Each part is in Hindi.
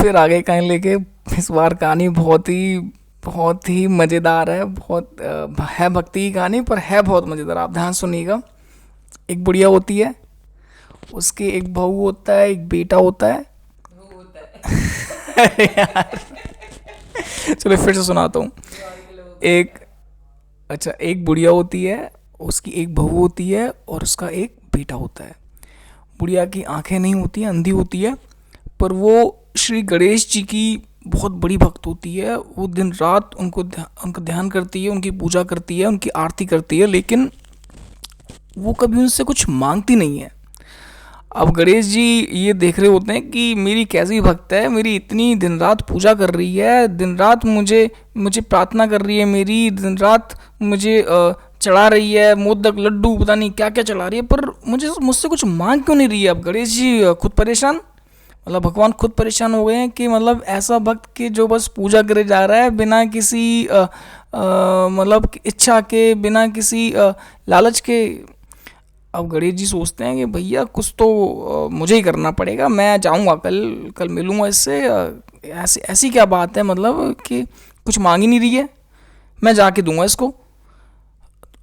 फिर आगे कहीं लेके, इस बार कहानी बहुत ही मज़ेदार है, बहुत है भक्ति की कहानी, पर है बहुत मज़ेदार। आप ध्यान सुनिएगा। एक बुढ़िया होती है, उसके एक बहू होता है, एक बेटा होता है। अरे यार, चलो फिर से सुनाता हूँ। एक अच्छा, एक बुढ़िया होती है, उसकी एक बहू होती है और उसका एक बेटा होता है। बुढ़िया की आंखें नहीं होती हैं, अंधी होती है, पर वो श्री गणेश जी की बहुत बड़ी भक्त होती है। वो दिन रात उनका ध्यान करती है, उनकी पूजा करती है, उनकी आरती करती है, लेकिन वो कभी उनसे कुछ मांगती नहीं है। अब गणेश जी ये देख रहे होते हैं कि मेरी कैसी भक्त है, मेरी इतनी दिन रात पूजा कर रही है, दिन रात मुझे मुझे प्रार्थना कर रही है, मेरी दिन रात मुझे चढ़ा रही है, मोदक लड्डू पता नहीं क्या क्या चढ़ा रही है, पर मुझसे कुछ मांग क्यों नहीं रही है। अब गणेश जी खुद परेशान, मतलब भगवान खुद परेशान हो गए हैं कि मतलब ऐसा भक्त कि जो बस पूजा करे जा रहा है बिना किसी मतलब इच्छा के, बिना किसी लालच के। अब गणेश जी सोचते हैं कि भैया कुछ तो मुझे ही करना पड़ेगा, मैं जाऊंगा, कल कल मिलूंगा इससे। ऐसी ऐसी क्या बात है, मतलब कि कुछ मांग ही नहीं रही है, मैं जाके दूंगा इसको।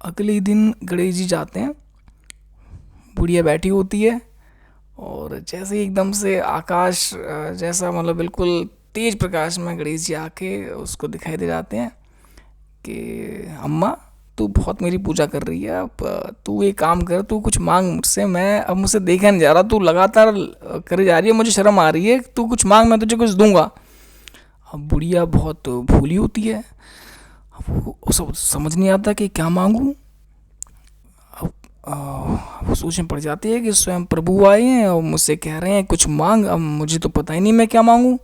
अगले ही दिन गणेश जी जाते हैं, बुढ़िया बैठी होती है, और जैसे ही एकदम से आकाश जैसा, मतलब बिल्कुल तेज प्रकाश में गणेश जी आके उसको दिखाई दे जाते हैं कि अम्मा, तू बहुत मेरी पूजा कर रही है, अब तू एक काम कर, तू कुछ मांग मुझसे, मैं अब मुझसे देखा नहीं जा रहा, तू लगातार करे जा रही है, मुझे शर्म आ रही है, तू कुछ मांग, मैं तुझे कुछ दूंगा। अब बुढ़िया बहुत भूली होती है, अब वो सब समझ नहीं आता कि क्या मांगूं। अब वो सोच में पड़ जाती है कि स्वयं प्रभु आए हैं और मुझसे कह रहे हैं कुछ मांग, अब मुझे तो पता ही नहीं मैं क्या मांगूं।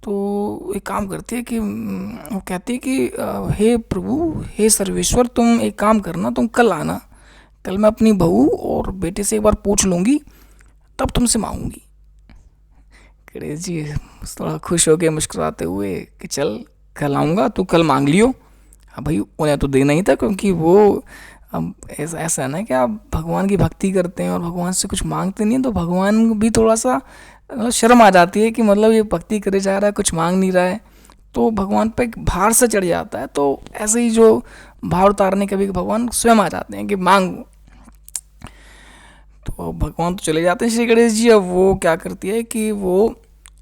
तो एक काम करती है कि वो कहती है कि हे प्रभु, हे सर्वेश्वर, तुम एक काम करना, तुम कल आना, कल मैं अपनी बहू और बेटे से एक बार पूछ लूँगी, तब तुमसे मांगूंगी। गणेश जी थोड़ा खुश हो गए मुस्कुराते हुए कि चल, कल आऊँगा, तू कल मांग लियो। हाँ भाई, उन्हें तो देना ही था, क्योंकि वो अब ऐसा ऐसा है ना कि आप भगवान की भक्ति करते हैं और भगवान से कुछ मांगते नहीं हैं, तो भगवान भी थोड़ा सा शर्म आ जाती है कि मतलब ये भक्ति करे जा रहा है, कुछ मांग नहीं रहा है, तो भगवान पे एक भार सा चढ़ जाता है। तो ऐसे ही जो भार उतारने के भी भगवान स्वयं आ जाते हैं कि मांग। तो भगवान तो चले जाते हैं श्री गणेश जी। अब वो क्या करती है कि वो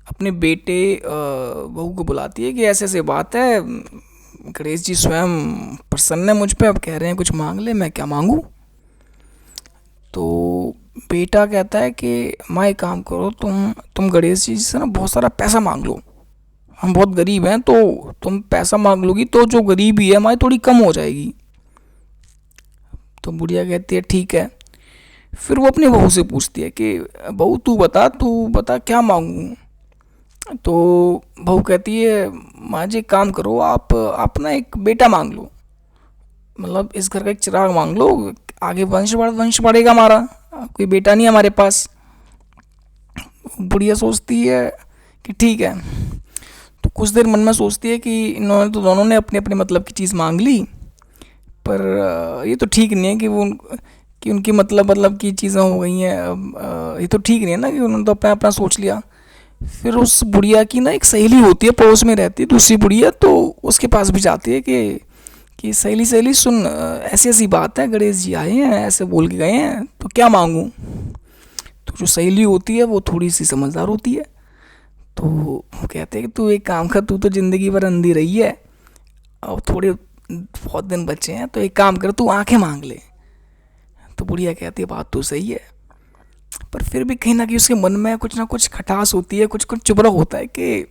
अपने बेटे बहू को बुलाती है कि ऐसे ऐसे बात है, गणेश जी स्वयं प्रसन्न है मुझ पे, अब कह रहे हैं कुछ मांग ले, मैं क्या मांगू। तो बेटा कहता है कि माँ एक काम करो, तुम गणेश जी से ना बहुत सारा पैसा मांग लो, हम बहुत गरीब हैं, तो तुम पैसा मांग लोगी तो जो गरीबी है हमारी थोड़ी कम हो जाएगी। तो बुढ़िया कहती है ठीक है। फिर वो अपनी बहू से पूछती है कि बहू तू बता क्या मांगू। तो बहू कहती है माँ जी एक काम करो, आप ना एक बेटा मांग लो, मतलब इस घर का एक चिराग मांग लो, आगे वंश बढ़ेगा हमारा, कोई बेटा नहीं है हमारे पास। बुढ़िया सोचती है कि ठीक है। तो कुछ देर मन में सोचती है कि इन्होंने तो दोनों ने अपने अपने मतलब की चीज़ मांग ली, पर ये तो ठीक नहीं है कि कि उनकी मतलब की चीज़ें हो गई हैं। ये तो ठीक नहीं है ना कि उन्होंने तो अपना अपना सोच लिया। फिर उस बुढ़िया की ना एक सहेली होती है, पड़ोस में रहती है दूसरी बुढ़िया, तो उसके पास भी जाती है कि सहेली सहेली सुन, ऐसी ऐसी बात है, गणेश जी आए हैं, ऐसे बोल के गए हैं, तो क्या मांगूं। तो जो सहेली होती है वो थोड़ी सी समझदार होती है, तो वो कहते हैं कि तू एक काम कर, तू तो ज़िंदगी भर अंधी रही है, अब थोड़े बहुत दिन बचे हैं, तो एक काम कर, तू आंखें मांग ले। तो बुढ़िया कहती है बात तो सही है, पर फिर भी कहीं ना कहीं उसके मन में कुछ ना कुछ खटास होती है, कुछ कुछ चुभ रहा होता है कि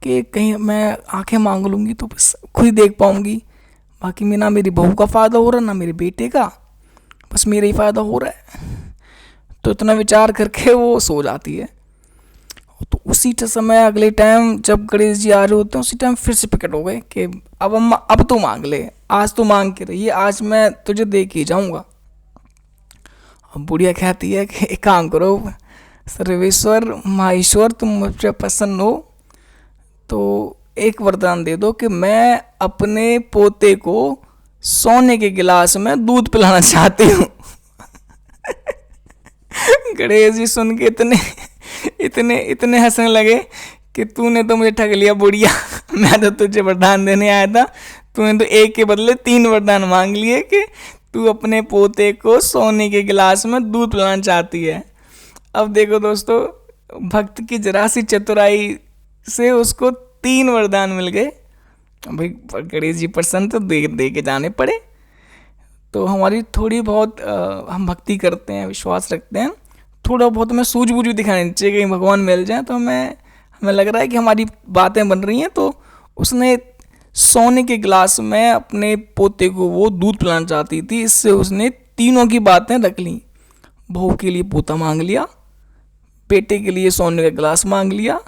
कहीं मैं आंखें मांग लूँगी तो बस खुद ही देख पाऊँगी, बाकी में ना मेरी बहू का फ़ायदा हो रहा ना मेरे बेटे का, बस मेरा ही फ़ायदा हो रहा है। तो इतना विचार करके वो सो जाती है। तो उसी समय अगले टाइम जब गणेश जी आ रहे होते हैं, उसी टाइम फिर से प्रकट हो गए कि अब अम्मा, अब तो मांग ले, आज तो मांग के रही है, आज मैं तुझे दे के ही जाऊँगा। अब बुढ़िया कहती है कि एक काम करो सर्वेश्वर माहेश्वर, तुम मुझ पर प्रसन्न हो तो एक वरदान दे दो कि मैं अपने पोते को सोने के गिलास में दूध पिलाना चाहती हूँ। गणेश जी सुन के इतने इतने हंसने लगे कि तूने तो मुझे ठग लिया बुढ़िया। मैं तो तुझे वरदान देने आया था, तूने तो एक के बदले 3 वरदान मांग लिए कि तू अपने पोते को सोने के गिलास में दूध पिलाना चाहती है। अब देखो दोस्तों, भक्त की जरा सी चतुराई से उसको 3 वरदान मिल गए। भाई गणेश जी प्रसन्न तो दे के जाने पड़े। तो हमारी थोड़ी बहुत हम भक्ति करते हैं, विश्वास रखते हैं, थोड़ा बहुत हमें सूझबूझ भी दिखानी चाहिए, कहीं भगवान मिल जाए तो हमें लग रहा है कि हमारी बातें बन रही हैं। तो उसने सोने के गिलास में अपने पोते को वो दूध पिलाना चाहती थी, इससे उसने तीनों की बातें रख ली। बहू के लिए पोता मांग लिया, बेटे के लिए सोने का गिलास मांग लिया,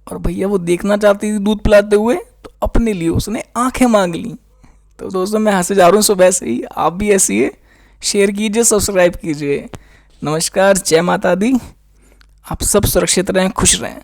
और भैया वो देखना चाहती थी दूध पिलाते हुए तो अपने लिए उसने आंखें मांग ली। तो दोस्तों मैं हंसे जा रहा हूँ सुबह से ही, आप भी ऐसी है, शेयर कीजिए, सब्सक्राइब कीजिए। नमस्कार, जय माता दी। आप सब सुरक्षित रहें, खुश रहें।